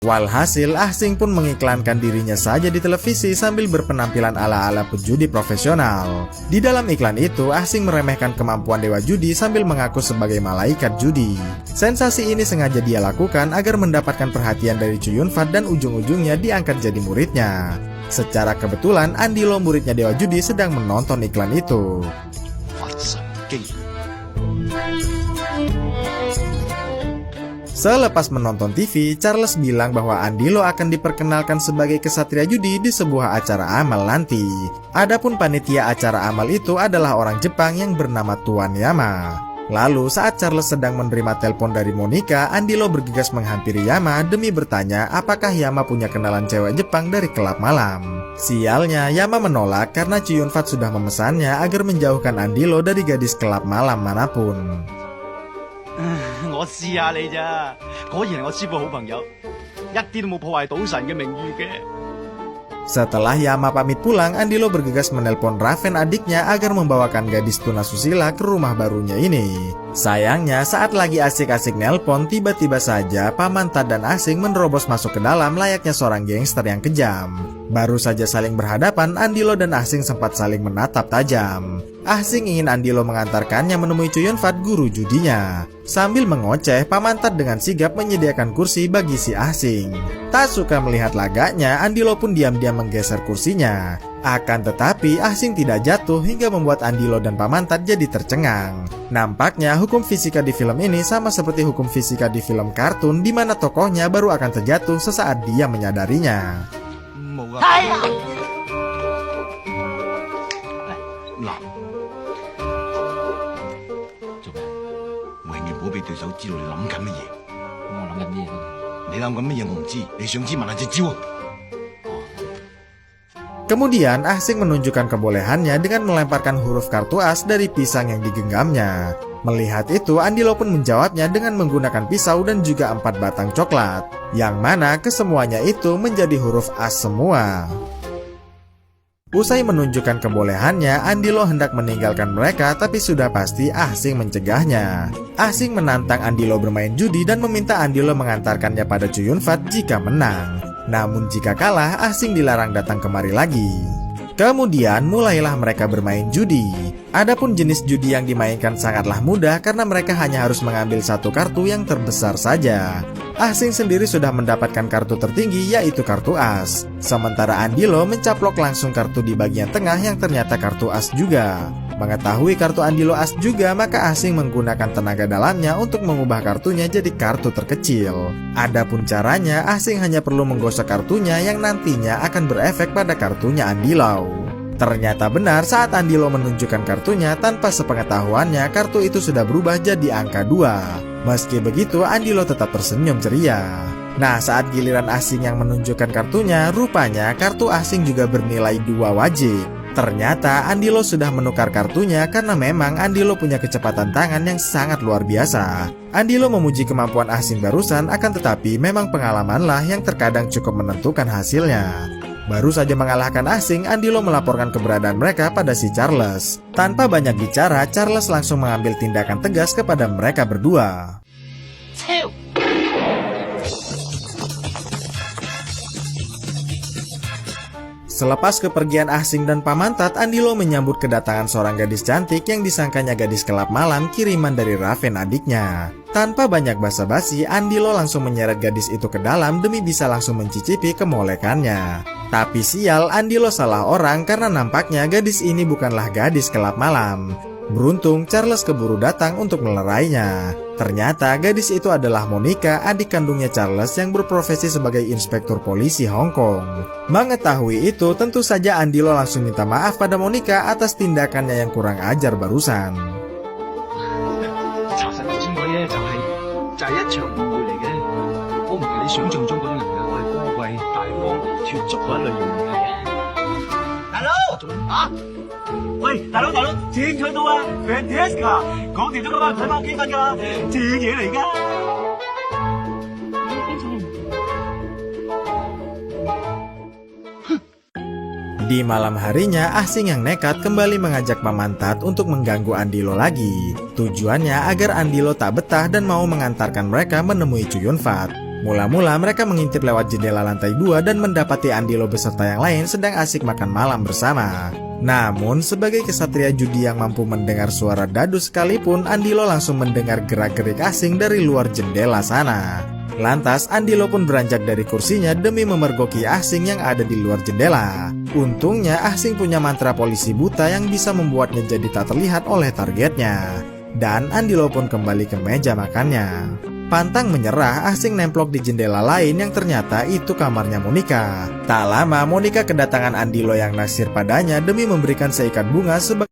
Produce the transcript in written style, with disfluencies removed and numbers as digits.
Walhasil, Ah Sing pun mengiklankan dirinya saja di televisi sambil berpenampilan ala-ala pejudi profesional. Di dalam iklan itu, Ah Sing meremehkan kemampuan dewa judi sambil mengaku sebagai malaikat judi. Sensasi ini sengaja dia lakukan agar mendapatkan perhatian dari Chow Yun Fat dan ujung-ujungnya diangkat jadi muridnya. Secara kebetulan, Andy Lau, muridnya dewa judi, sedang menonton iklan itu. Selepas menonton TV, Charles bilang bahwa Andy Lau akan diperkenalkan sebagai kesatria judi di sebuah acara amal nanti. Adapun panitia acara amal itu adalah orang Jepang yang bernama Tuan Yama. Lalu saat Charles sedang menerima telepon dari Monica, Andy Lau bergegas menghampiri Yama demi bertanya apakah Yama punya kenalan cewek Jepang dari klub malam. Sialnya, Yama menolak karena Chow Yun Fat sudah memesannya agar menjauhkan Andy Lau dari gadis klub malam manapun. 我試下你咋，果然係我師傅好朋友，一啲都冇破壞賭神嘅名譽嘅。 Setelah Yama pamit pulang, Andy Lau bergegas menelpon Raven, adiknya, agar membawakan gadis tunasusila ke rumah barunya ini. Sayangnya, saat lagi asik-asik nelpon, tiba-tiba saja Paman Tat dan Ah Sing menerobos masuk ke dalam layaknya seorang gangster yang kejam. Baru saja saling berhadapan, Andy Lau dan Ah Sing sempat saling menatap tajam. Ah Sing ingin Andy Lau mengantarkannya menemui Chow Yun Fat, guru judinya. Sambil mengoceh, Paman Tat dengan sigap menyediakan kursi bagi si Ah Sing. Tak suka melihat lagaknya, Andy Lau pun diam-diam menggeser kursinya. Akan tetapi, Ah Sing tidak jatuh hingga membuat Andy Lau dan Paman Tat jadi tercengang. Nampaknya hukum fisika di film ini sama seperti hukum fisika di film kartun, di mana tokohnya baru akan terjatuh sesaat dia menyadarinya. Kemudian Ah Sing menunjukkan kebolehannya dengan melemparkan huruf kartu as dari pisang yang digenggamnya. Melihat itu, Andy Lau pun menjawabnya dengan menggunakan pisau dan juga 4 batang coklat, yang mana kesemuanya itu menjadi huruf as semua. Usai menunjukkan kebolehannya, Andy Lau hendak meninggalkan mereka, tapi sudah pasti Ah Sing mencegahnya. Ah Sing menantang Andy Lau bermain judi dan meminta Andy Lau mengantarkannya pada Chow Yun Fat jika menang. Namun jika kalah, Ah Sing dilarang datang kemari lagi. Kemudian mulailah mereka bermain judi. Adapun jenis judi yang dimainkan sangatlah mudah karena mereka hanya harus mengambil satu kartu yang terbesar saja. Ah Sing sendiri sudah mendapatkan kartu tertinggi, yaitu kartu as. Sementara Andy Lau mencaplok langsung kartu di bagian tengah yang ternyata kartu as juga. Mengetahui kartu Andy Lau as juga, maka Ah Sing menggunakan tenaga dalamnya untuk mengubah kartunya jadi kartu terkecil. Adapun caranya, Ah Sing hanya perlu menggosok kartunya yang nantinya akan berefek pada kartunya Andy Lau. Ternyata benar, saat Andy Lau menunjukkan kartunya, tanpa sepengetahuannya kartu itu sudah berubah jadi angka 2. Meski begitu, Andy Lau tetap tersenyum ceria. Nah, saat giliran Ah Sing yang menunjukkan kartunya, rupanya kartu Ah Sing juga bernilai 2 wajib. Ternyata Andy Lau sudah menukar kartunya karena memang Andy Lau punya kecepatan tangan yang sangat luar biasa. Andy Lau memuji kemampuan Ah Sing barusan, akan tetapi memang pengalamanlah yang terkadang cukup menentukan hasilnya. Baru saja mengalahkan Ah Sing, Andy Lau melaporkan keberadaan mereka pada si Charles. Tanpa banyak bicara, Charles langsung mengambil tindakan tegas kepada mereka berdua. Selepas kepergian Ah Sing dan Paman Tat, Andy Lau menyambut kedatangan seorang gadis cantik yang disangkanya gadis kelab malam kiriman dari Raven, adiknya. Tanpa banyak basa-basi, Andy Lau langsung menyeret gadis itu ke dalam demi bisa langsung mencicipi kemolekannya. Tapi sial, Andy Lau salah orang karena nampaknya gadis ini bukanlah gadis kelab malam. Beruntung, Charles keburu datang untuk melerainya. Ternyata gadis itu adalah Monica, adik kandungnya Charles yang berprofesi sebagai inspektur polisi Hong Kong. Mengetahui itu, tentu saja Andy Lau langsung minta maaf pada Monica atas tindakannya yang kurang ajar barusan. Di malam harinya, Ah Sing yang nekat kembali mengajak Paman Tat untuk mengganggu Andy Lau lagi. Tujuannya agar Andy Lau tak betah dan mau mengantarkan mereka menemui Chow Yun Fat. Mula-mula mereka mengintip lewat jendela lantai 2 dan mendapati Andilo beserta yang lain sedang asik makan malam bersama. Namun, sebagai kesatria judi yang mampu mendengar suara dadu sekalipun, Andilo langsung mendengar gerak-gerik asing dari luar jendela sana. Lantas, Andilo pun beranjak dari kursinya demi memergoki asing yang ada di luar jendela. Untungnya, asing punya mantra polisi buta yang bisa membuatnya jadi tak terlihat oleh targetnya. Dan Andilo pun kembali ke meja makannya. Pantang menyerah, asing nemplok di jendela lain yang ternyata itu kamarnya Monica. Tak lama, Monica kedatangan Andilo yang naksir padanya demi memberikan seikat bunga sebagai